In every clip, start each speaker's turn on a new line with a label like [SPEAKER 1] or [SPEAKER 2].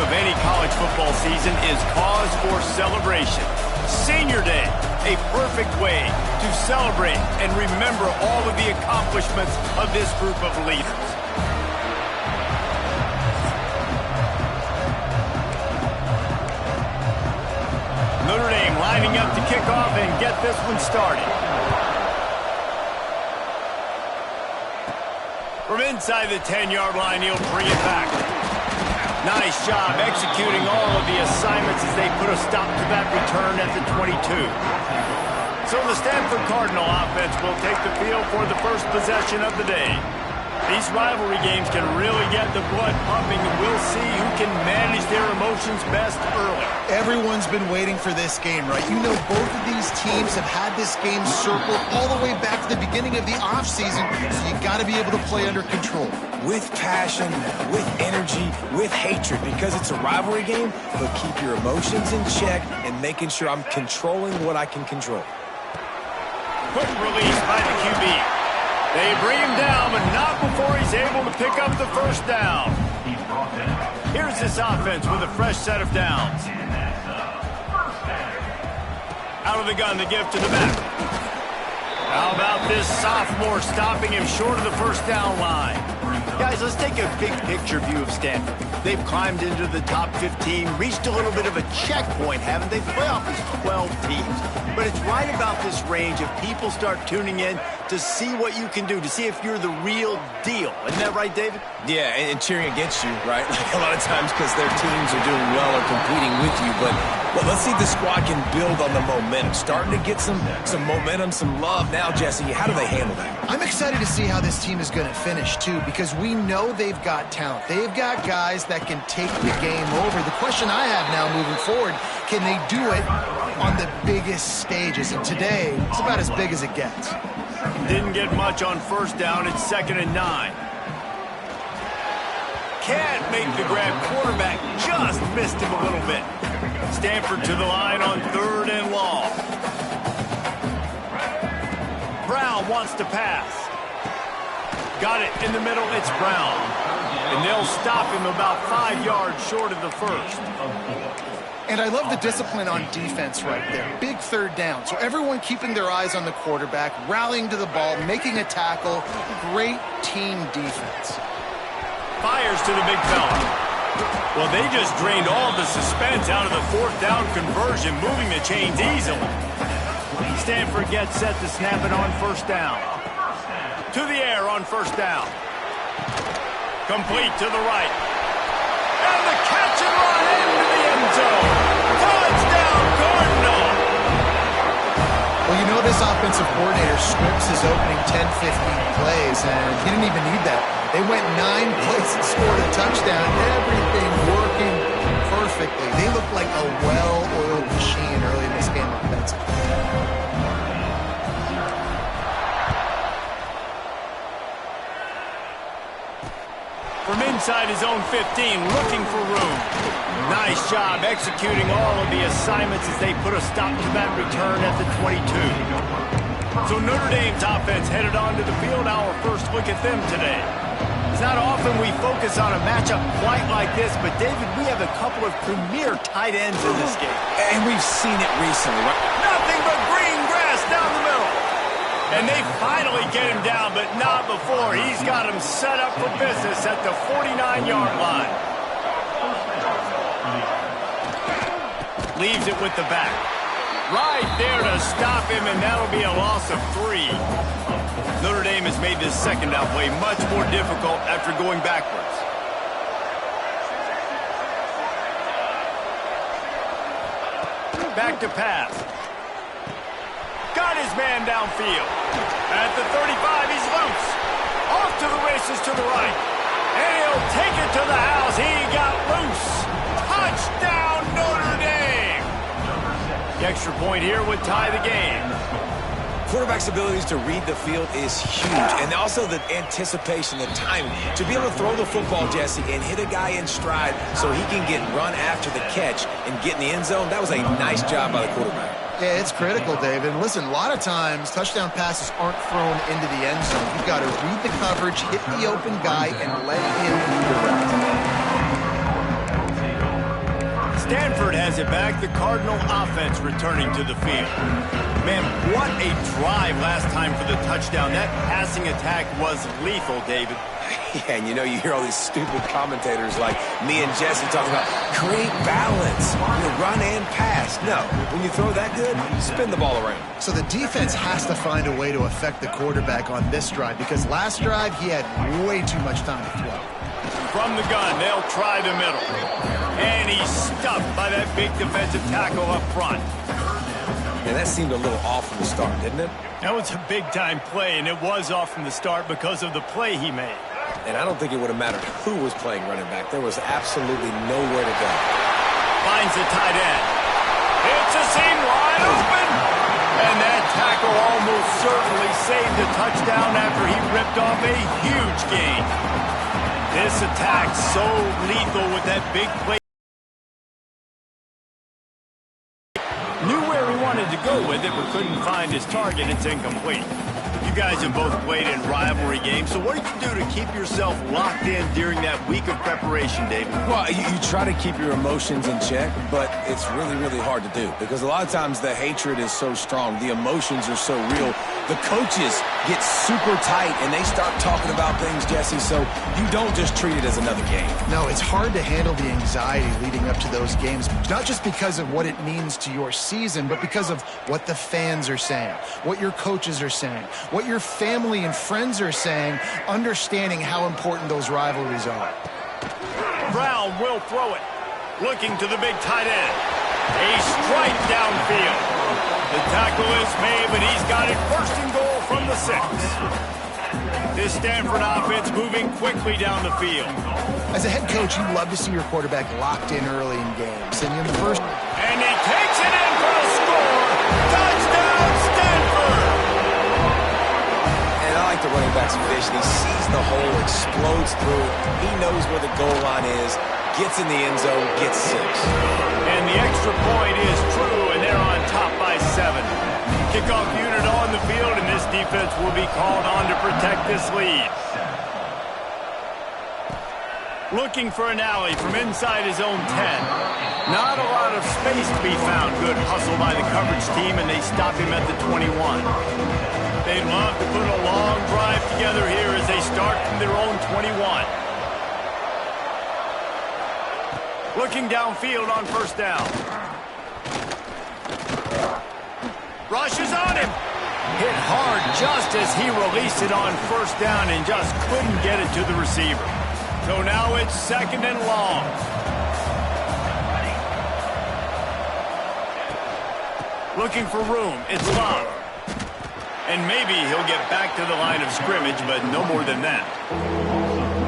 [SPEAKER 1] of any college football season is cause for celebration. Senior Day, a perfect way to celebrate and remember all of the accomplishments of this group of leaders. Notre Dame lining up to kick off and get this one started. From inside the 10-yard line, he'll bring it back. Nice job executing all of the assignments as they put a stop to that return at the 22. So the Stanford Cardinal offense will take the field for the first possession of the day. These rivalry games can really get the blood pumping, and we'll see who can manage their emotions best early.
[SPEAKER 2] Everyone's been waiting for this game, right? You know, both of these teams have had this game circled all the way back to the beginning of the offseason, so you got to be able to play under control.
[SPEAKER 3] With passion, with energy, with hatred, because it's a rivalry game, but keep your emotions in check and making sure I'm controlling what I can control.
[SPEAKER 1] Quick release by the QB. They bring him down, but not before he's able to pick up the first down. Here's this offense with a fresh set of downs. Out of the gun, the give to the back. How about this sophomore stopping him short of the first down line? Guys, let's take a big picture view of Stanford. They've climbed into the top 15, reached a little bit of a checkpoint, haven't they? Playoff is 12 teams. But it's right about this range if people start tuning in to see what you can do, to see if you're the real deal. Isn't that right, David?
[SPEAKER 3] Yeah, and cheering against you, right? Like a lot of times because their teams are doing well or competing with you. But well, let's see if the squad can build on the momentum. Starting to get some momentum, some love now, Jesse. How do they handle that?
[SPEAKER 2] I'm excited to see how this team is going to finish, too, because we know they've got talent. They've got guys that can take the game over. The question I have now moving forward, can they do it on the biggest stages? And today, it's about as big as it gets.
[SPEAKER 1] Didn't get much on first down. It's 2nd and 9. Can't make the grab. Quarterback just missed him a little bit. Stanford to the line on 3rd and long. Brown wants to pass. Got it in the middle. It's Brown. And they'll stop him about 5 yards short of the first.
[SPEAKER 2] And I love the discipline on defense right there. Big 3rd down. So everyone keeping their eyes on the quarterback, rallying to the ball, making a tackle. Great team defense.
[SPEAKER 1] Fires to the big fella. Well, they just drained all the suspense out of the 4th down conversion, moving the chains easily. Stanford gets set to snap it on 1st down. To the air on 1st down. Complete to the right. And the catch and run into the end zone. Touchdown, Cardinal!
[SPEAKER 2] Well, you know this offensive coordinator scripts his opening 10, 15 plays, and he didn't even need that. They went 9 plays and scored a touchdown. Everything working perfectly. They look like a well-oiled machine early in this game offensively.
[SPEAKER 1] From inside his own 15, looking for room. Nice job executing all of the assignments as they put a stop to that return at the 22. So Notre Dame's offense headed onto the field. Our first look at them today. It's not often we focus on a matchup quite like this, but David, we have a couple of premier tight ends in this game.
[SPEAKER 3] And we've seen it recently, right?
[SPEAKER 1] Nothing but green grass down the middle. And they finally get him down, but not before. He's got him set up for business at the 49-yard line. Leaves it with the back. Right there to stop him, and that'll be a loss of 3. Notre Dame has made this second down play much more difficult after going backwards. Back to pass. Got his man downfield. At the 35, he's loose. Off to the races to the right. And he'll take it to the house. He got loose. Touchdown, Notre Dame. The extra point here would tie the game.
[SPEAKER 3] Quarterback's abilities to read the field is huge. And also the anticipation, the timing. To be able to throw the football, Jesse, and hit a guy in stride so he can get run after the catch and get in the end zone, that was a nice job by the quarterback.
[SPEAKER 2] Yeah, it's critical, David. And listen, a lot of times touchdown passes aren't thrown into the end zone. You've got to read the coverage, hit the open guy, and let him redirect.
[SPEAKER 1] Stanford has it back. The Cardinal offense returning to the field. Man, what a drive last time for the touchdown. That passing attack was lethal, David.
[SPEAKER 3] Yeah, and you hear all these stupid commentators like me and Jesse talking about create balance, run and pass. No, when you throw that good, spin the ball around.
[SPEAKER 2] So the defense has to find a way to affect the quarterback on this drive because last drive he had way too much time to throw.
[SPEAKER 1] From the gun, they'll try the middle. And he's stuffed by that big defensive tackle up front.
[SPEAKER 3] And that seemed a little off from the start, didn't it?
[SPEAKER 1] That was a big-time play, and it was off from the start because of the play he made.
[SPEAKER 3] And I don't think it would have mattered who was playing running back. There was absolutely nowhere to go.
[SPEAKER 1] Finds the tight end. It's a seam wide open. And that tackle almost certainly saved a touchdown after he ripped off a huge gain. This attack so lethal with that big play. Knew where he wanted to go with it, but couldn't find his target. It's incomplete. You guys have both played in rivalry games, so what did you do to keep yourself locked in during that week of preparation, David?
[SPEAKER 3] Well, you try to keep your emotions in check, but it's really, really hard to do because a lot of times the hatred is so strong, the emotions are so real. The coaches get super tight and they start talking about things, Jesse, so you don't just treat it as another game.
[SPEAKER 2] No, it's hard to handle the anxiety leading up to those games, not just because of what it means to your season, but because of what the fans are saying, what your coaches are saying, what your family and friends are saying, understanding how important those rivalries are.
[SPEAKER 1] Brown will throw it. Looking to the big tight end. A strike downfield. The tackle is made, but he's got it first and goal from the 6. This Stanford offense moving quickly down the field.
[SPEAKER 2] As a head coach, you love to see your quarterback locked in early in games. And in the first...
[SPEAKER 1] And he takes it in for a score. Touchdown, Stanford!
[SPEAKER 3] And I like the running back's vision. He sees the hole, explodes through it. He knows where the goal line is, gets in the end zone, gets 6.
[SPEAKER 1] And the extra point is true, and they're on top by 7. Kickoff unit on the field, and this defense will be called on to protect this lead. Looking for an alley from inside his own 10. Not a lot of space to be found. Good hustle by the coverage team, and they stop him at the 21. They'd love to put a long drive together here as they start from their own 21. Looking downfield on first down. Rush is on him. Hit hard just as he released it on first down and just couldn't get it to the receiver. So now it's 2nd and long. Looking for room. It's Love. And maybe he'll get back to the line of scrimmage, but no more than that.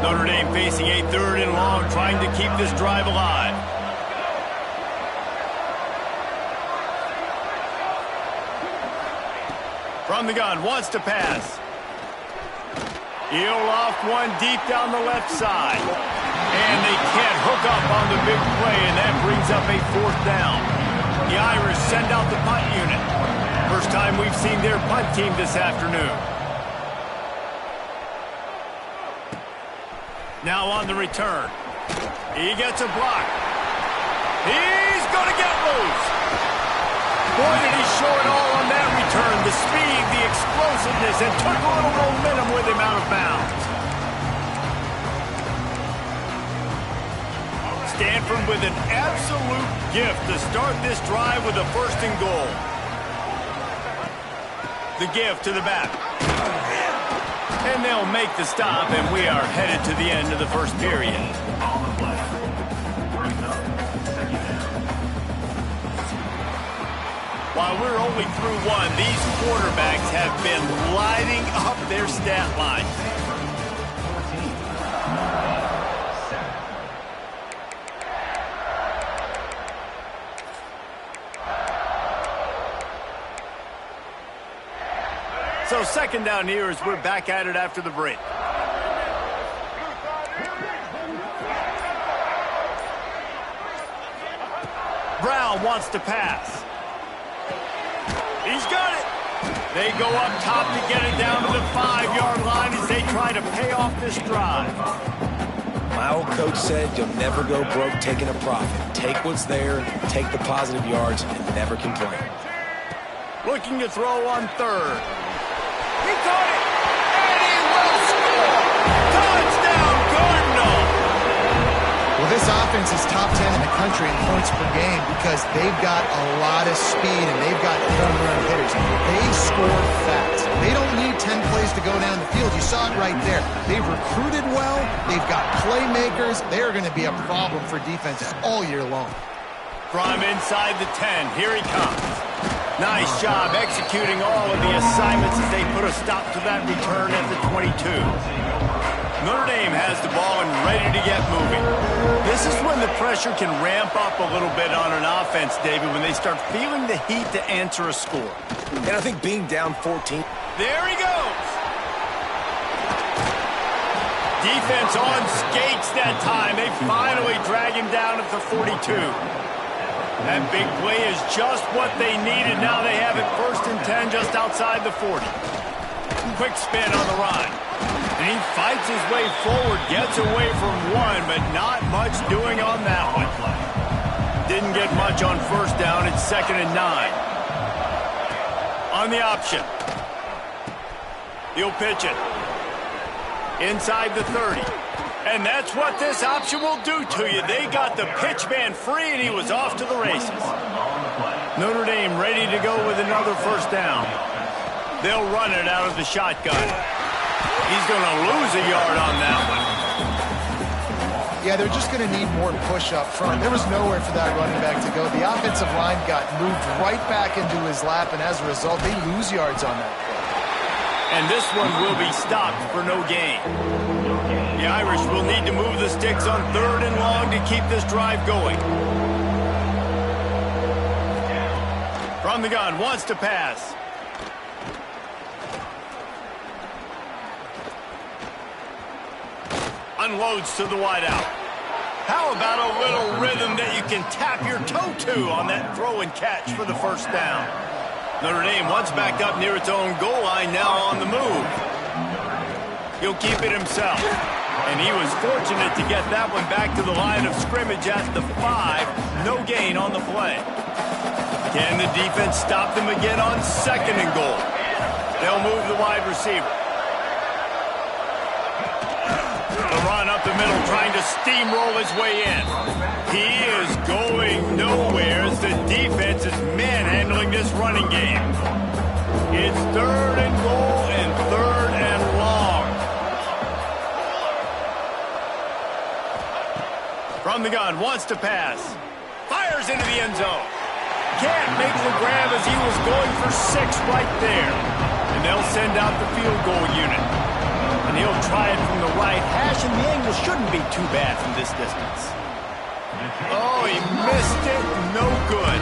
[SPEAKER 1] Notre Dame facing a 3rd and long, trying to keep this drive alive. From the gun, wants to pass. He'll loft one deep down the left side. And they can't hook up on the big play, and that brings up a 4th down. The Irish send out the punt unit. First time we've seen their punt team this afternoon. Now on the return. He gets a block. He's going to get loose. Boy, did he show it all on that return. The speed, the explosiveness, and took a little momentum with him out of bounds. Stanford with an absolute gift to start this drive with a 1st and goal. The give to the back. And they'll make the stop, and we are headed to the end of the first period. While we're only through one, these quarterbacks have been lighting up their stat line. So 2nd down here as we're back at it after the break. Brown wants to pass. He's got it. They go up top to get it down to the 5-yard line as they try to pay off this drive.
[SPEAKER 3] I My old coach said you'll never go broke taking a profit. Take what's there, take the positive yards, and never complain.
[SPEAKER 1] Looking to throw on third. He caught it, and he will score! Touchdown, Cardinal!
[SPEAKER 2] Well, this offense is top 10 in the country in points per game because they've got a lot of speed and they've got home run hitters. They score fast. They don't need 10 plays to go down the field. You saw it right there. They've recruited well. They've got playmakers. They're going to be a problem for defenses all year long.
[SPEAKER 1] From inside the 10, here he comes. Nice job executing all of the assignments as they put a stop to that return at the 22. Notre Dame has the ball and ready to get moving. This is when the pressure can ramp up a little bit on an offense, David, when they start feeling the heat to answer a score.
[SPEAKER 3] And I think being down 14.
[SPEAKER 1] There he goes. Defense on skates that time. They finally drag him down at the 42. That big play is just what they needed. Now they have it 1st and 10 just outside the 40. Quick spin on the run. And he fights his way forward, gets away from one, but not much doing on that one. Didn't get much on 1st down. It's 2nd and 9. On the option. He'll pitch it. Inside the 30. And that's what this option will do to you. They got the pitch man free, and he was off to the races. Notre Dame ready to go with another 1st down. They'll run it out of the shotgun. He's going to lose a yard on that one.
[SPEAKER 2] Yeah, they're just going to need more push up front. There was nowhere for that running back to go. The offensive line got moved right back into his lap, and as a result, they lose yards on that play.
[SPEAKER 1] And this one will be stopped for no gain. The Irish will need to move the sticks on 3rd and long to keep this drive going. From the gun, wants to pass. Unloads to the wideout. How about a little rhythm that you can tap your toe to on that throw and catch for the 1st down? Notre Dame once backed up near its own goal line, now on the move. He'll keep it himself. And he was fortunate to get that one back to the line of scrimmage at the 5. No gain on the play. Can the defense stop them again on 2nd and goal? They'll move the wide receiver. The run up the middle, trying to steamroll his way in. He is going nowhere as the defense is manhandling this running game. It's 3rd and goal and 3rd and long. From the gun, wants to pass. Fires into the end zone. Can't make the grab as he was going for 6 right there. And they'll send out the field goal unit. And he'll try it from the right hash, and the angle shouldn't be too bad from this distance. Oh, he missed it. No good.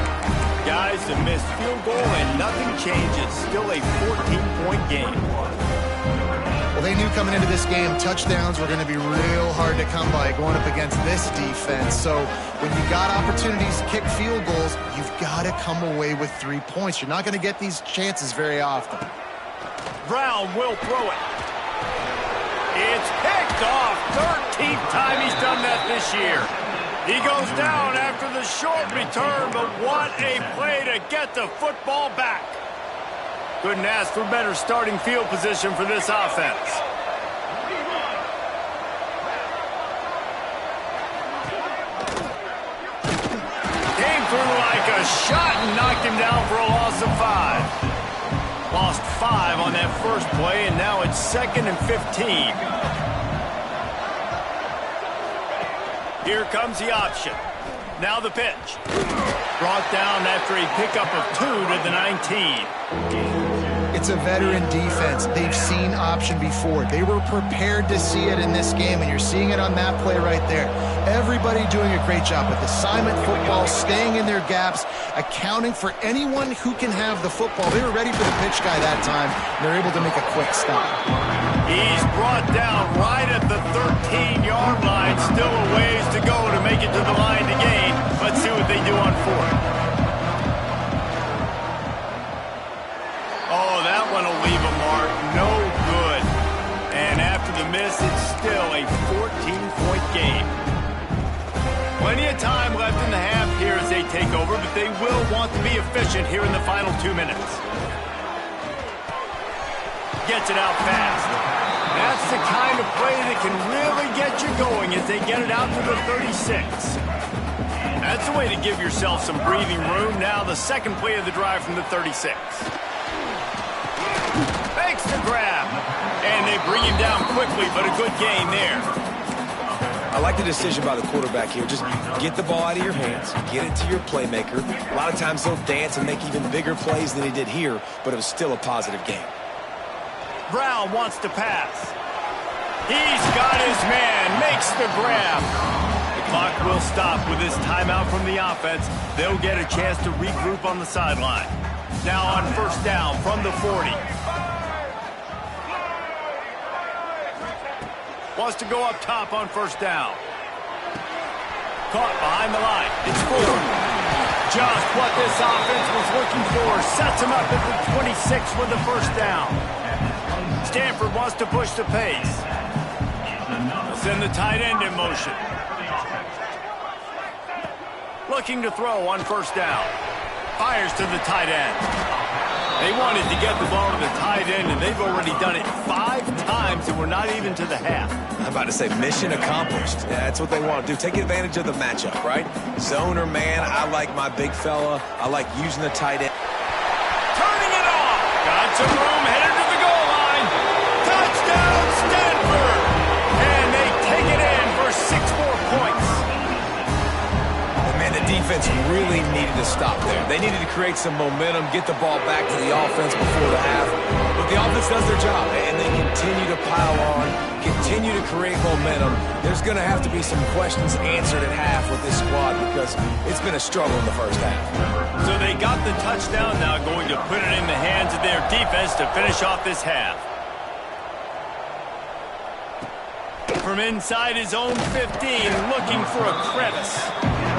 [SPEAKER 1] Guys, a missed field goal, and nothing changes. Still a 14-point game.
[SPEAKER 2] Well, they knew coming into this game, touchdowns were going to be real hard to come by going up against this defense. So when you got opportunities to kick field goals, you've got to come away with 3 points. You're not going to get these chances very often.
[SPEAKER 1] Brown will throw it. It's picked off. 13th time he's done that this year. He goes down after the short return, but what a play to get the football back. Couldn't ask for better starting field position for this offense. Came through like a shot and knocked him down for a loss of 5. Lost 5 on that first play, and now it's 2nd and 15. Here comes the option. Now the pitch. Brought down after a pickup of 2 to the 19.
[SPEAKER 2] It's a veteran defense. They've seen option before. They were prepared to see it in this game, and you're seeing it on that play right there. Everybody doing a great job with assignment football, staying in their gaps, accounting for anyone who can have the football. They were ready for the pitch guy that time. They're able to make a quick stop.
[SPEAKER 1] He's brought down right at the 13-yard line. Still a ways to go to make it to the line to gain. Let's see what they do on 4th. Oh, that one will leave a mark. No good. And after the miss, it's still a 14-point game. Plenty of time left in the half here as they take over, but they will want to be efficient here in the final 2 minutes. Gets it out fast. That's the kind of play that can really get you going as they get it out to the 36. That's the way to give yourself some breathing room. Now the second play of the drive from the 36. Makes the grab. And they bring him down quickly, but a good gain there.
[SPEAKER 3] I like the decision by the quarterback here. Just get the ball out of your hands, get it to your playmaker. A lot of times he'll dance and make even bigger plays than he did here, but it was still a positive game.
[SPEAKER 1] Brown wants to pass. He's got his man, makes the grab. The clock will stop with this timeout from the offense. They'll get a chance to regroup on the sideline. Now on first down from the 40. Wants to go up top on first down. Caught behind the line. It's Ford. Just what this offense was looking for. Sets him up at the 26 with the first down. Stanford wants to push the pace. Send the tight end in motion. Looking to throw on first down. Fires to the tight end. They wanted to get the ball to the tight end, and they've already done it 5 times, and we're not even to the half.
[SPEAKER 3] I'm about to say mission accomplished. Yeah, that's what they want to do. Take advantage of the matchup, right? Zone or man, I like my big fella. I like using the tight end.
[SPEAKER 1] Turning it off. Got some room, headed to the goal line. Touchdown, Stanford. And they take it in for 6 more points.
[SPEAKER 3] Man, the defense really needed to stop there. They needed to create some momentum, get the ball back to the offense before the half. But the offense does their job, and they continue to pile on, continue to create momentum. There's going to have to be some questions answered at half with this squad because it's been a struggle in the first half.
[SPEAKER 1] So they got the touchdown, now going to put it in the hands of their defense to finish off this half. From inside his own 15, looking for a crevice.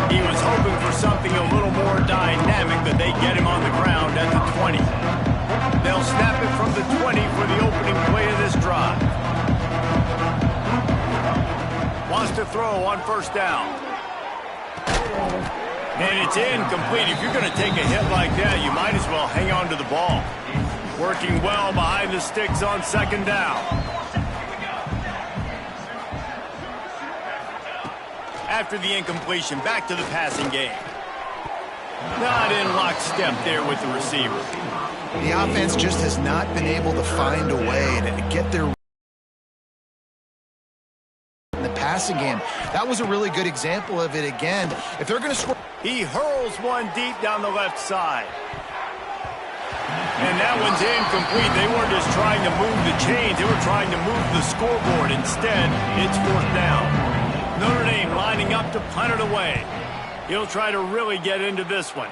[SPEAKER 1] He was hoping for something a little more dynamic, but they get him on the ground at the 20. They'll snap it from the 20 for the opening play of this drive. Wants to throw on first down. And it's incomplete. If you're going to take a hit like that, you might as well hang on to the ball. Working well behind the sticks on second down. After the incompletion, back to the passing game. Not in lockstep there with the receiver.
[SPEAKER 2] The offense just has not been able to find a way to get their in the passing game. That was a really good example of it again. If they're going to score...
[SPEAKER 1] He hurls one deep down the left side. And that one's incomplete. They weren't just trying to move the chains. They were trying to move the scoreboard. Instead, it's fourth down. Notre Dame lining up to punt it away. He'll try to really get into this one.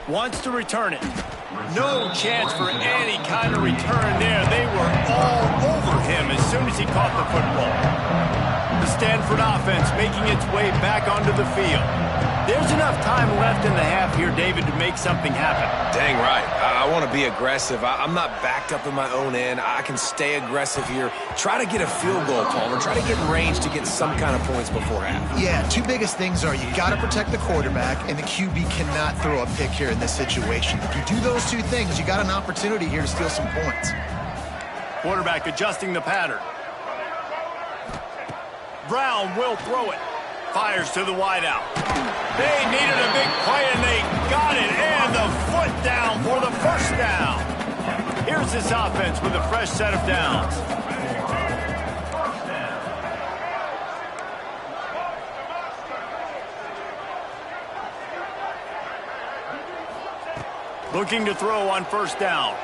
[SPEAKER 1] Wants to return it. No chance for any kind of return there. They were all over him as soon as he caught the football. The Stanford offense making its way back onto the field. There's enough time left in the half here, David, to make something happen.
[SPEAKER 3] Dang right. I want to be aggressive. I'm not backed up in my own end. I can stay aggressive here. Try to get a field goal, Palmer. Try to get in range to get some kind of points before half.
[SPEAKER 2] Yeah, 2 biggest things are you got to protect the quarterback, and the QB cannot throw a pick here in this situation. If you do those 2 things, you got an opportunity here to steal some points.
[SPEAKER 1] Quarterback adjusting the pattern. Brown will throw it. Fires to the wideout. They needed a big play, and they got it. And the foot down for the first down. Here's this offense with a fresh set of downs. Looking to throw on first down.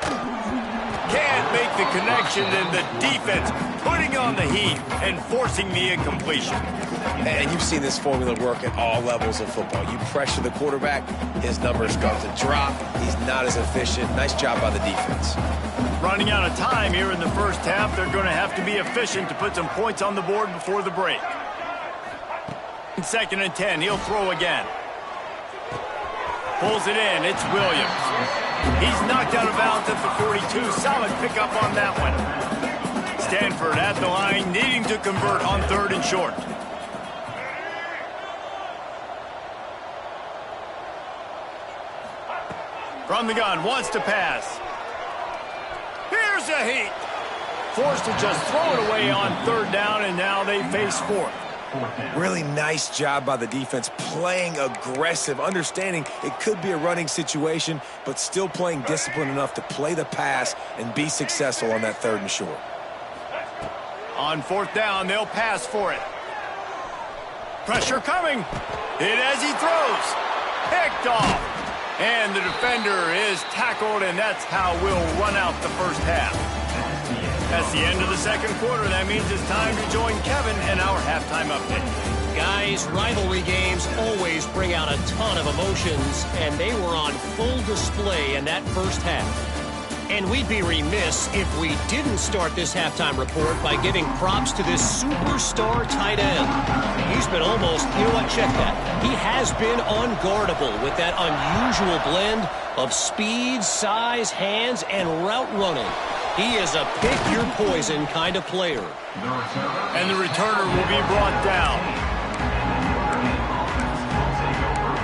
[SPEAKER 1] Can't make the connection, and the defense putting on the heat and forcing the incompletion.
[SPEAKER 3] And you've seen this formula work at all levels of football. You pressure the quarterback, his numbers start to drop. He's not as efficient. Nice job by the defense.
[SPEAKER 1] Running out of time here in the first half. They're going to have to be efficient to put some points on the board before the break. 2nd and 10. He'll throw again. Pulls it in. It's Williams. He's knocked out of bounds at the 42. Solid pickup on that one. Stanford at the line, needing to to convert on 3rd and short. From the gun, wants to pass. Here's a heat. Forced to just throw it away on 3rd down, and now they face 4th.
[SPEAKER 3] Really nice job by the defense, playing aggressive, understanding it could be a running situation, but still playing disciplined enough to play the pass and be successful on that 3rd and short.
[SPEAKER 1] On 4th down, they'll pass for it. Pressure coming. Hit as he throws. Picked off. And the defender is tackled, and that's how we'll run out the first half. That's the end of the 2nd quarter. That means it's time to join Kevin and our halftime update.
[SPEAKER 4] Guys, rivalry games always bring out a ton of emotions, and they were on full display in that first half. And we'd be remiss if we didn't start this halftime report by giving props to this superstar tight end. He's been almost, you know what, check that. He has been unguardable with that unusual blend of speed, size, hands, and route running. He is a pick-your-poison kind of player.
[SPEAKER 1] And the returner will be brought down.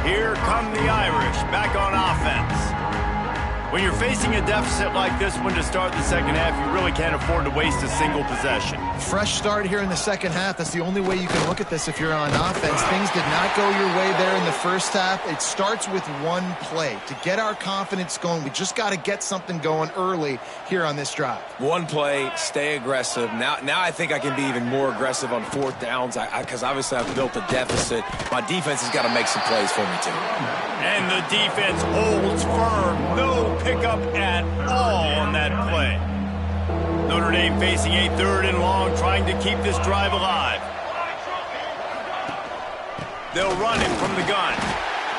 [SPEAKER 1] Here come the Irish back on offense. When you're facing a deficit like this one to start the 2nd half, you really can't afford to waste a single possession.
[SPEAKER 2] Fresh start here in the 2nd half. That's the only way you can look at this if you're on offense. Things did not go your way there in the first half. It starts with one play. To get our confidence going, we just got to get something going early here on this drive.
[SPEAKER 3] One play, stay aggressive. Now I think I can be even more aggressive on 4th downs because obviously I've built a deficit. My defense has got to make some plays for me, too.
[SPEAKER 1] And the defense holds firm. No pickup at all on that play. Notre Dame facing a 3rd and long, trying to keep this drive alive. They'll run it from the gun.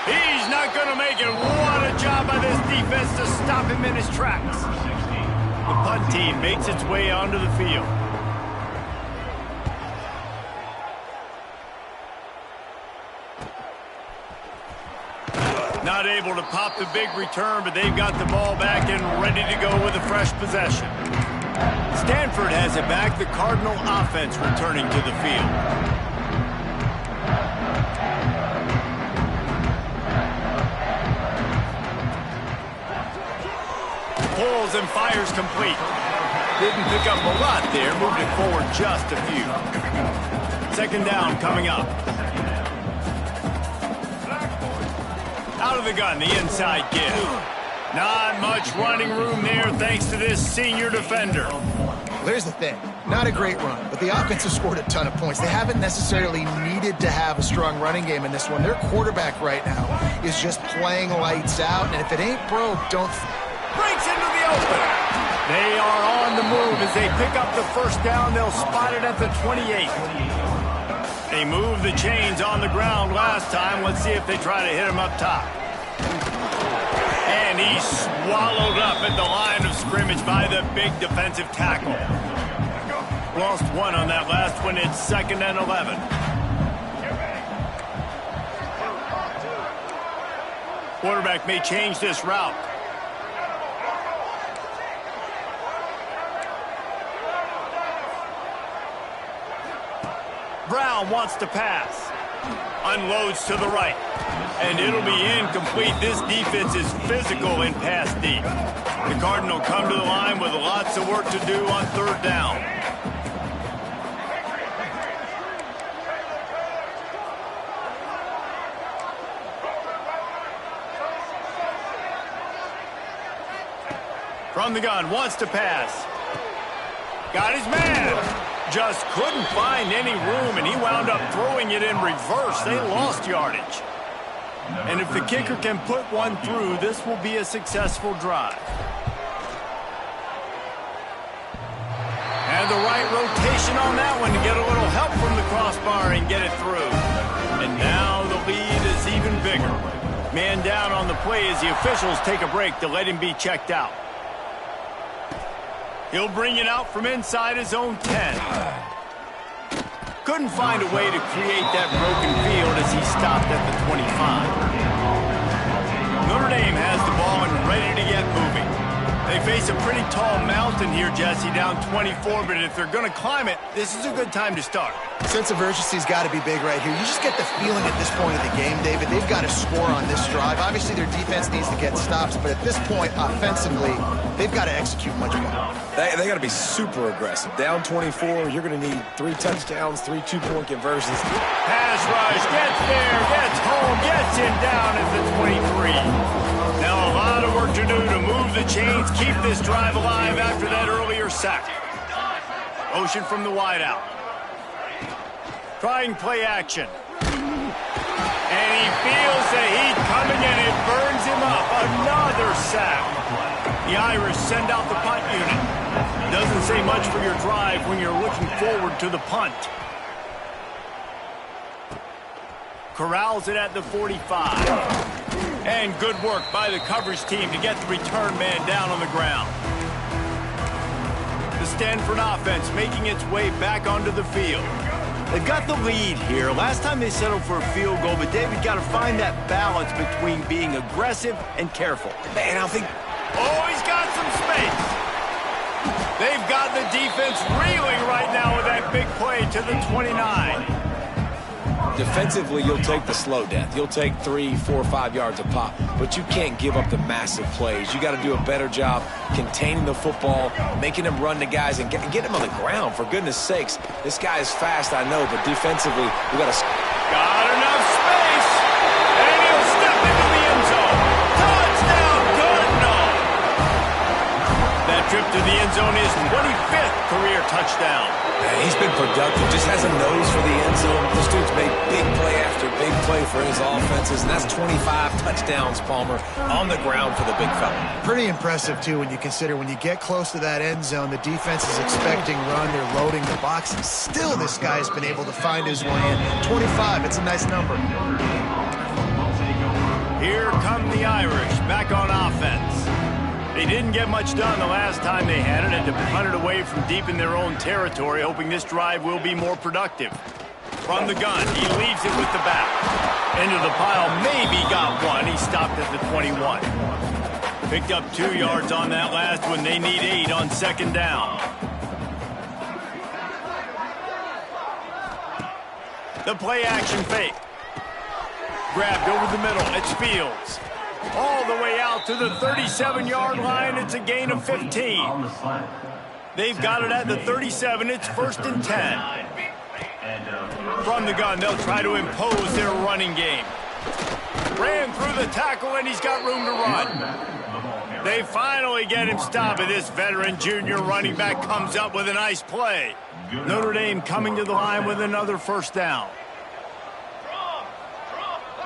[SPEAKER 1] He's not going to make it. What a job by this defense to stop him in his tracks. The punt team makes its way onto the field. Not able to pop the big return, but they've got the ball back and ready to go with a fresh possession. Stanford has it back. The Cardinal offense returning to the field. Pulls and fires complete. Didn't pick up a lot there. Moved it forward just a few. 2nd down coming up. Out of the gun, the inside give. Not much running room there thanks to this senior defender.
[SPEAKER 2] There's the thing. Not a great run, but the offense has scored a ton of points. They haven't necessarily needed to have a strong running game in this one. Their quarterback right now is just playing lights out, and if it ain't broke, don't...
[SPEAKER 1] Breaks into the open. They are on the move as they pick up the 1st down. They'll spot it at the 28. They moved the chains on the ground last time. Let's see if they try to hit him up top. And he's swallowed up at the line of scrimmage by the big defensive tackle. Lost one on that last one. It's 2nd and 11. Quarterback may change this route. Brown wants to pass. Unloads to the right. And it'll be incomplete. This defense is physical in pass deep. The Cardinal come to the line with lots of work to do on 3rd down. From the gun, wants to pass. Got his man. Just couldn't find any room, and he wound up throwing it in reverse. They lost yardage. And if the kicker can put one through, this will be a successful drive. And the right rotation on that one to get a little help from the crossbar and get it through. And now the lead is even bigger. Man down on the play as the officials take a break to let him be checked out. He'll bring it out from inside his own 10. Couldn't find a way to create that broken field as he stopped at the 25. Notre Dame has the ball and ready to get moving. They face a pretty tall mountain here, Jesse, down 24, but if they're going to climb it, this is a good time to start.
[SPEAKER 2] Sense of urgency's got to be big right here. You just get the feeling at this point of the game, David, they've got to score on this drive. Obviously, their defense needs to get stops, but at this point, offensively, they've got to execute much better.
[SPEAKER 3] They got to be super aggressive. Down 24, you're going to need 3 touchdowns, 3 two-point conversions.
[SPEAKER 1] Pass rush, gets there, gets home, gets him down at the 23. Now a lot of work to do to move the chains, keep this drive alive after that earlier sack. Motion from the wideout. Trying play action. And he feels the heat coming and it burns him up. Another sack. The Irish send out the punt unit. Doesn't say much for your drive when you're looking forward to the punt. Corrals it at the 45. And good work by the coverage team to get the return man down on the ground. The Stanford offense making its way back onto the field. They've got the lead here. Last time they settled for a field goal, but David got to find that balance between being aggressive and careful.
[SPEAKER 3] And I think...
[SPEAKER 1] Oh, he's got some space. They've got the defense reeling right now with that big play to the 29.
[SPEAKER 3] Defensively, you'll take the slow death. You'll take 3, 4, 5 yards a pop, but you can't give up the massive plays. You got to do a better job containing the football, making them run the guys, and get them on the ground, for goodness sakes. This guy is fast, I know, but defensively, we got to...
[SPEAKER 1] Got enough space, and he'll step into the end zone. Touchdown, Cardinal! That trip to the end zone is 25th career touchdown.
[SPEAKER 3] Man, he's been productive, just has a nose for the end zone. This dude's made big play after big play for his offenses, and that's 25 touchdowns, Palmer, on the ground for the big fella.
[SPEAKER 2] Pretty impressive, too, when you consider when you get close to that end zone, the defense is expecting run, they're loading the box, and still this guy's been able to find his way in. 25, it's a nice number.
[SPEAKER 1] Here come the Irish, back on offense. They didn't get much done the last time they had it, and to punt it away from deep in their own territory, hoping this drive will be more productive. From the gun, he leaves it with the back. Into the pile, maybe got one. He stopped at the 21. Picked up 2 yards on that last one. They need 8 on second down. The play action fake. Grabbed over the middle. It's Fields. All the way out to the 37-yard line. It's a gain of 15. They've got it at the 37. It's 1st and 10. From the gun, they'll try to impose their running game. Ran through the tackle, and he's got room to run. They finally get him stopped, and this veteran junior running back comes up with a nice play. Notre Dame coming to the line with another first down.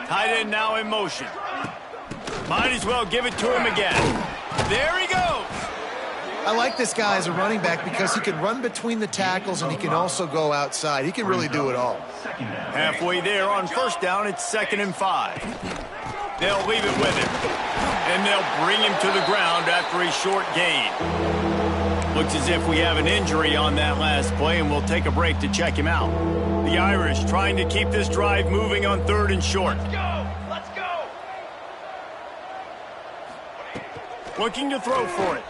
[SPEAKER 1] Tight end now in motion. Might as well give it to him again. There he goes.
[SPEAKER 2] I like this guy as a running back because he can run between the tackles and he can also go outside. He can really do it all.
[SPEAKER 1] Halfway there on first down, it's 2nd and 5. They'll leave it with him. And they'll bring him to the ground after a short gain. Looks as if we have an injury on that last play, and we'll take a break to check him out. The Irish trying to keep this drive moving on 3rd and short. Let's go! Looking to throw for it.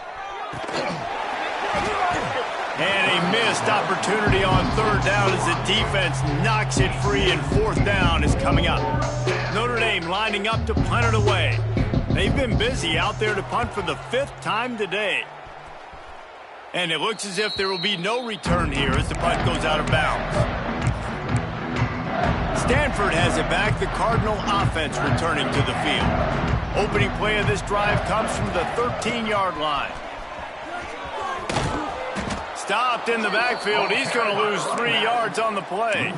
[SPEAKER 1] And a missed opportunity on 3rd down as the defense knocks it free, and 4th down is coming up. Notre Dame lining up to punt it away. They've been busy out there to punt for the 5th time today. And it looks as if there will be no return here as the punt goes out of bounds. Stanford has it back. The Cardinal offense returning to the field. Opening play of this drive comes from the 13-yard line. Stopped in the backfield. He's going to lose 3 yards on the play.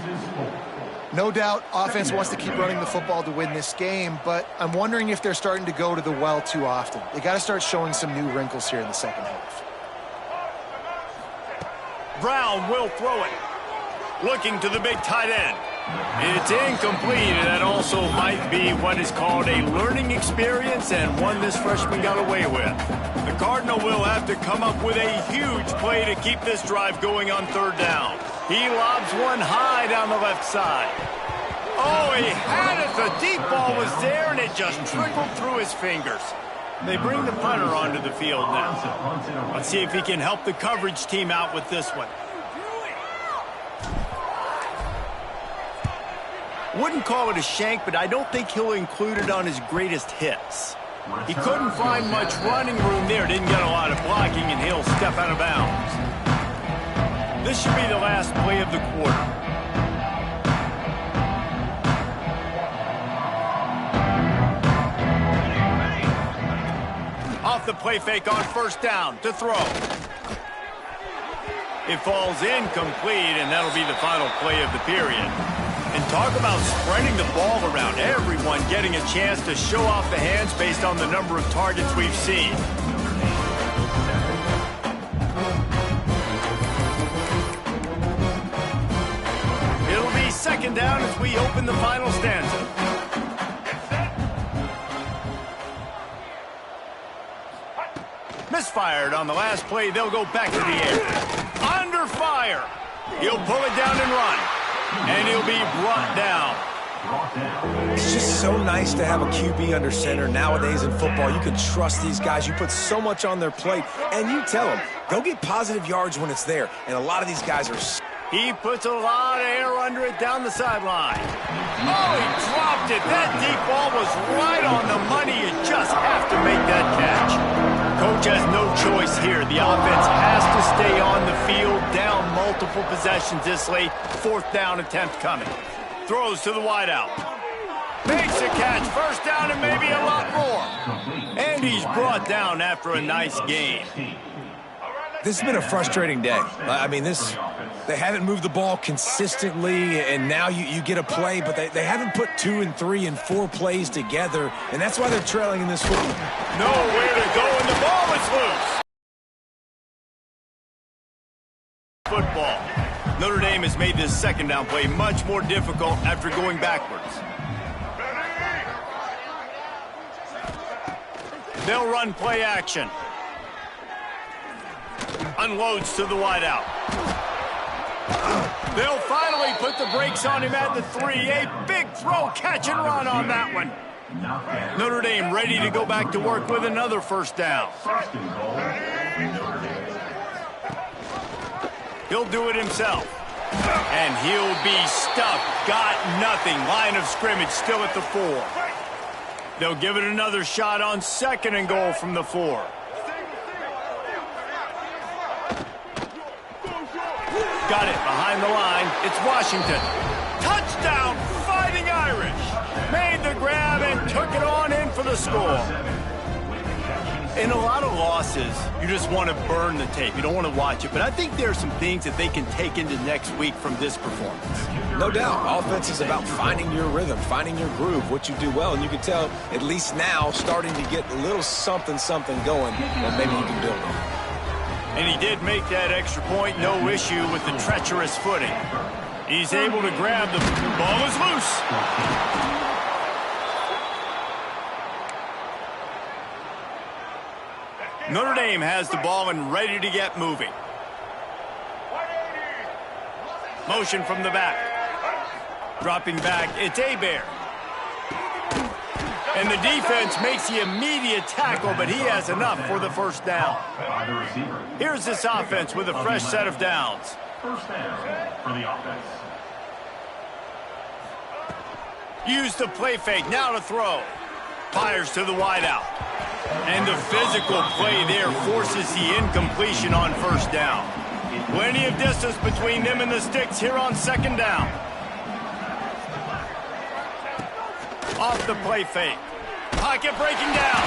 [SPEAKER 2] No doubt offense wants to keep running the football to win this game, but I'm wondering if they're starting to go to the well too often. They got to start showing some new wrinkles here in the second half.
[SPEAKER 1] Brown will throw it. Looking to the big tight end. It's incomplete, and that also might be what is called a learning experience, and one this freshman got away with. The Cardinal will have to come up with a huge play to keep this drive going on 3rd down. He lobs one high down the left side. Oh, he had it. The deep ball was there, and it just trickled through his fingers. They bring the punter onto the field now. Let's see if he can help the coverage team out with this one. Wouldn't call it a shank, but I don't think he'll include it on his greatest hits. He couldn't find much running room there, didn't get a lot of blocking, and he'll step out of bounds. This should be the last play of the quarter. Off the play fake on first down to throw. It falls incomplete, and that'll be the final play of the period. And talk about spreading the ball around. Everyone getting a chance to show off the hands based on the number of targets we've seen. It'll be second down as we open the final stanza. Misfired on the last play. They'll go back to the air. Under fire. He'll pull it down and run. And he'll be brought down.
[SPEAKER 3] It's just so nice to have a QB under center nowadays in football. You can trust these guys. You put so much on their plate, and you tell them, go get positive yards when it's there. And a lot of these guys are...
[SPEAKER 1] He puts a lot of air under it down the sideline. Oh, he dropped it. That deep ball was right on the money. You just have to make that catch. Coach has no choice here. The offense has to stay on the field, down multiple possessions this late. Fourth down attempt coming. Throws to the wideout. Makes a catch. First down and maybe a lot more. And he's brought down after a nice gain.
[SPEAKER 3] This has been a frustrating day. I mean, they haven't moved the ball consistently, and now you get a play, but they haven't put 2 and 3 and 4 plays together, and that's why they're trailing in this football.
[SPEAKER 1] Nowhere to go, and the ball is loose. Football. Notre Dame has made this second down play much more difficult after going backwards. They'll run play action. Unloads to the wideout. They'll finally put the brakes on him at the 3. A big throw, catch and run on that one. Notre Dame ready to go back to work with another first down. He'll do it himself. And he'll be stuffed. Got nothing. Line of scrimmage still at the 4. They'll give it another shot on second and goal from the 4. Got it behind the line. It's Washington. Touchdown, Fighting Irish. Made the grab and took it on in for the score. In a lot of losses, you just want to burn the tape. You don't want to watch it. But I think there are some things that they can take into next week from this performance.
[SPEAKER 3] No doubt. Offense is about finding your rhythm, finding your groove, what you do well. And you can tell, at least now, starting to get a little something going that maybe you can build on.
[SPEAKER 1] And he did make that extra point. No issue with the treacherous footing. He's able to grab the ball is loose. Notre Dame has the ball and ready to get moving. Motion from the back. Dropping back, it's Hebert. And the defense makes the immediate tackle, but he has enough for the first down. Here's this offense with a fresh set of downs.
[SPEAKER 5] First down for the offense.
[SPEAKER 1] Use the play fake, now to throw. Fires to the wideout. And the physical play there forces the incompletion on first down. Plenty of distance between them and the sticks here on second down. Off the play fake. Pocket breaking down.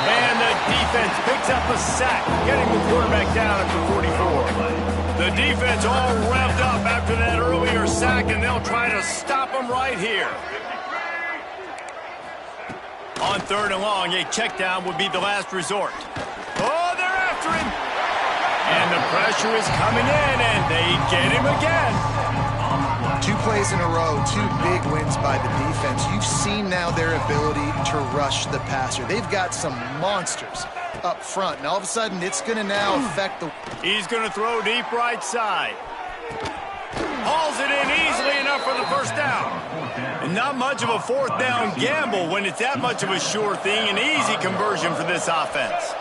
[SPEAKER 1] And the defense picks up a sack, getting the quarterback down at the 44. The defense all revved up after that earlier sack, and they'll try to stop him right here. On third and long, a check down would be the last resort. Oh, they're after him. And the pressure is coming in, and they get him again.
[SPEAKER 2] 2 plays in a row, 2 big wins by the defense. You've seen now their ability to rush the passer. They've got some monsters up front, and all of a sudden it's going to now affect the...
[SPEAKER 1] He's going to throw deep right side. Hauls it in easily enough for the first down. And not much of a fourth down gamble when it's that much of a sure thing. An easy conversion for this offense.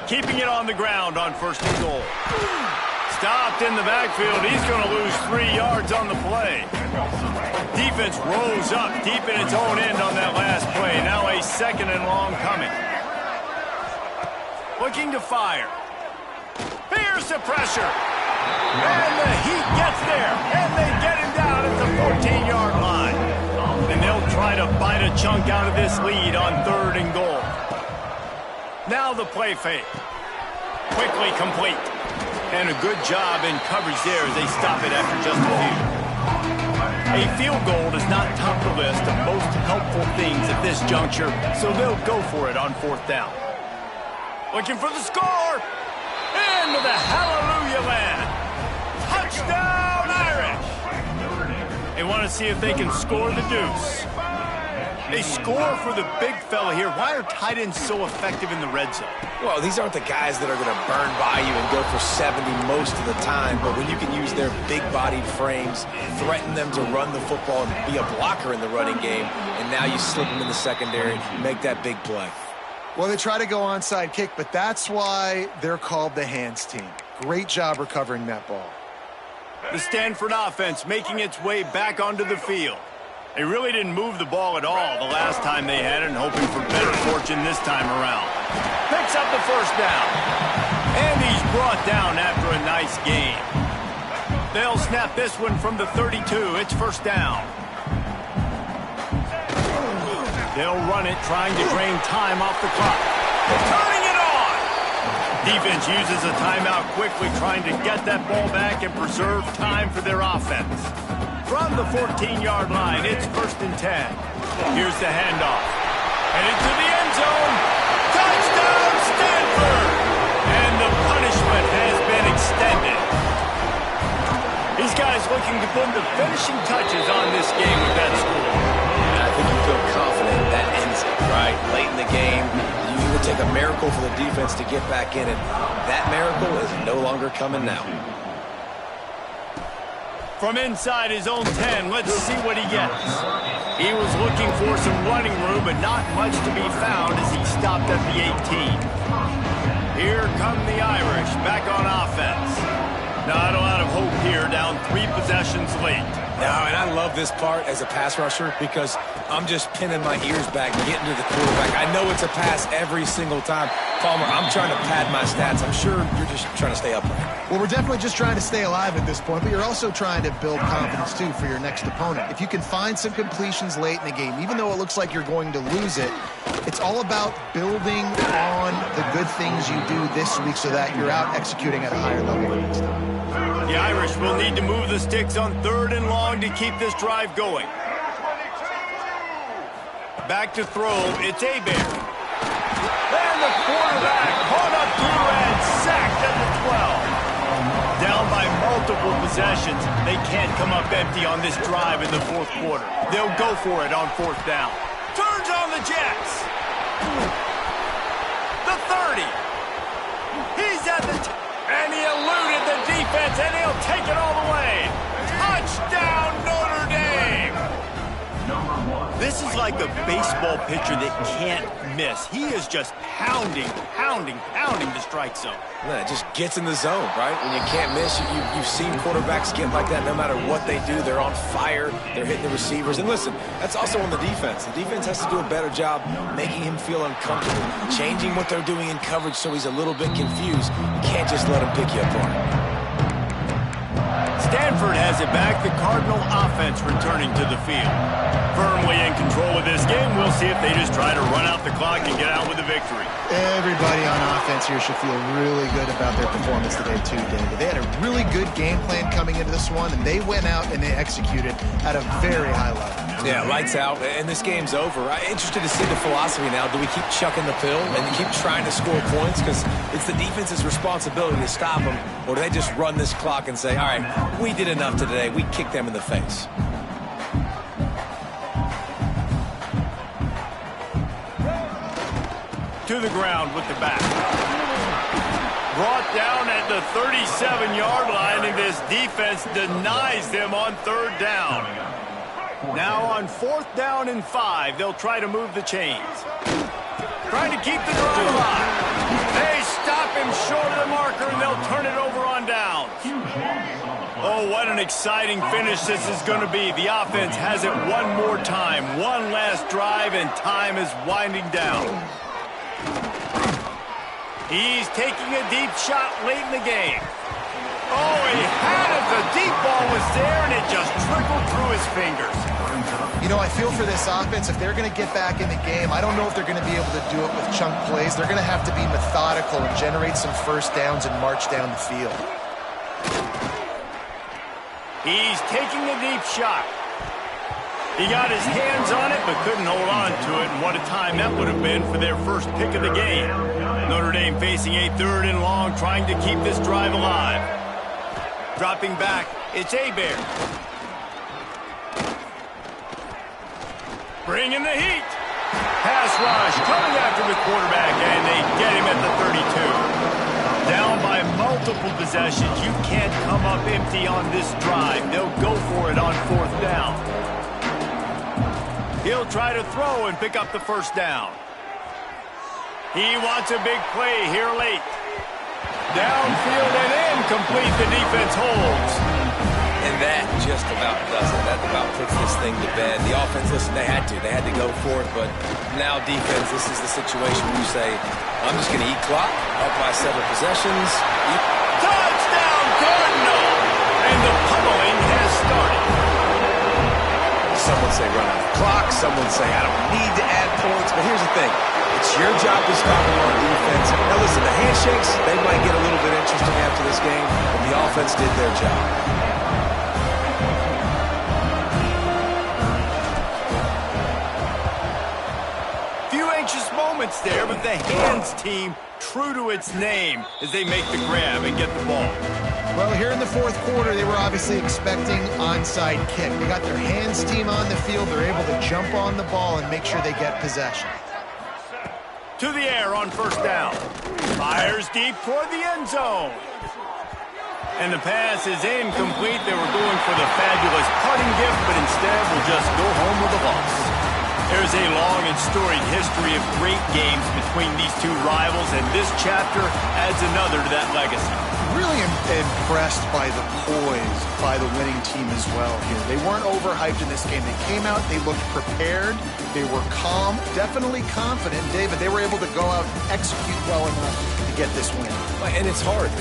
[SPEAKER 1] Keeping it on the ground on first and goal. Stopped in the backfield. He's going to lose 3 yards on the play. Defense rose up deep in its own end on that last play. Now a second and long coming. Looking to fire. Here's the pressure. And the Heat gets there. And they get him down at the 14-yard line. And they'll try to bite a chunk out of this lead on third and goal. Now the play fake. Quickly complete. And a good job in coverage there as they stop it after just a few. A field goal does not top the list of most helpful things at this juncture, so they'll go for it on fourth down. Looking for the score. Into the hallelujah land. Touchdown Irish. They want to see if they can score the deuce. They score for the big fella here. Why are tight ends so effective in the red zone?
[SPEAKER 3] Well, these aren't the guys that are going to burn by you and go for 70 most of the time, but when you can use their big-bodied frames, threaten them to run the football and be a blocker in the running game, and now you slip them in the secondary, make that big play.
[SPEAKER 2] Well, they try to go onside kick, but that's why they're called the hands team. Great job recovering that ball.
[SPEAKER 1] The Stanford offense making its way back onto the field. They really didn't move the ball at all the last time they had it, and hoping for better fortune this time around. Picks up the first down. And he's brought down after a nice game. They'll snap this one from the 32. It's first down. They'll run it, trying to drain time off the clock. Turning it on! Defense uses a timeout quickly, trying to get that ball back and preserve time for their offense. From the 14-yard line, it's first and 10. Here's the handoff. And into the end zone. Touchdown, Stanford! And the punishment has been extended. These guys looking to put the finishing touches on this game with that score.
[SPEAKER 3] I think you feel confident that ends it, right? Late in the game, you would take a miracle for the defense to get back in it. That miracle is no longer coming now.
[SPEAKER 1] From inside his own 10, let's see what he gets. He was looking for some running room, but not much to be found as he stopped at the 18. Here come the Irish, back on offense. Not a lot of hope here, down 3 possessions late.
[SPEAKER 3] No, and I love this part as a pass rusher because I'm just pinning my ears back, getting to the quarterback. I know it's a pass every single time. Palmer, I'm trying to pad my stats. I'm sure you're just trying to stay upright.
[SPEAKER 2] Well, we're definitely just trying to stay alive at this point, but you're also trying to build confidence, too, for your next opponent. If you can find some completions late in the game, even though it looks like you're going to lose it, it's all about building on the good things you do this week so that you're out executing at a higher level the next time.
[SPEAKER 1] The Irish will need to move the sticks on third and long to keep this drive going. Back to throw, it's Hebert. And the quarterback caught up through and sacked at the 12. Down by multiple possessions, they can't come up empty on this drive in the fourth quarter. They'll go for it on fourth down. Turns on the Jets. The 30. He's at the and he eluded the defense, and he'll take it all the way. Touchdown, Notre Dame! This is like a baseball pitcher that can't miss. He is just pounding the strike zone.
[SPEAKER 3] Yeah, it just gets in the zone, right? When you can't miss, you've seen quarterbacks get like that no matter what they do. They're on fire. They're hitting the receivers. And listen, that's also on the defense. The defense has to do a better job making him feel uncomfortable, changing what they're doing in coverage so he's a little bit confused. You can't just let him pick you apart.
[SPEAKER 1] Stanford has it back. The Cardinal offense returning to the field. Firmly in control of this game. We'll see if they just try to run out the clock and get out with a victory.
[SPEAKER 2] Everybody on offense here should feel really good about their performance today, too, David. They had a really good game plan coming into this one, and they went out and they executed at a very high level.
[SPEAKER 3] Yeah, lights out, and this game's over. I'm interested to see the philosophy now. Do we keep chucking the pill and keep trying to score points? Because it's the defense's responsibility to stop them, or do they just run this clock and say, all right, we did enough today. We kicked them in the face.
[SPEAKER 1] To the ground with the back. brought down at the 37-yard line, and this defense denies them on third down. Now on 4th down and 5, they'll try to move the chains. Trying to keep the drive alive. They stop him short of the marker, and they'll turn it over on downs. Oh, what an exciting finish this is going to be. The offense has it one more time. One last drive, and time is winding down. He's taking a deep shot late in the game. Oh, he had it. The deep ball was there, and it just trickled through his fingers.
[SPEAKER 2] You know, I feel for this offense, if they're going to get back in the game, I don't know if they're going to be able to do it with chunk plays. They're going to have to be methodical and generate some first downs and march down the field.
[SPEAKER 1] He's taking a deep shot. He got his hands on it, but couldn't hold on to it. And what a time that would have been for their first pick of the game. Notre Dame facing a 3rd and long, trying to keep this drive alive. Dropping back, it's Hebert. Bringing the heat. Pass rush, coming after the quarterback, and they get him at the 32. Down by multiple possessions. You can't come up empty on this drive. They'll go for it on 4th down. He'll try to throw and pick up the first down. He wants a big play here late. Downfield and incomplete. The defense holds.
[SPEAKER 3] And that just about does it. That about puts this thing to bed. The offense, listen, they had to go for it, but now defense, this is the situation where you say, I'm just going to eat clock, up by 7 possessions.
[SPEAKER 1] Touchdown, Cardinal! And the pummeling has started.
[SPEAKER 3] Some would say run out the clock. Some would say I don't need to add points. But here's the thing. It's your job to stop them on defense. Now listen, the handshakes, they might get a little bit interesting after this game, but the offense did their job.
[SPEAKER 1] Moments there, but the hands team true to its name as they make the grab and get the ball.
[SPEAKER 2] Well, here in the 4th quarter, they were obviously expecting onside kick. They got their hands team on the field. They're able to jump on the ball and make sure they get possession.
[SPEAKER 1] To the air on 1st down. Fires deep toward the end zone. And the pass is incomplete. They were going for the fabulous parting gift, but instead will just go home with a loss. There's a long and storied history of great games between these two rivals, and this chapter adds another to that legacy.
[SPEAKER 2] Really impressed by the poise by the winning team as well here. They weren't overhyped in this game. They came out, they looked prepared, they were calm, definitely confident. David, they were able to go out and execute well enough to get this win.
[SPEAKER 3] And it's hard.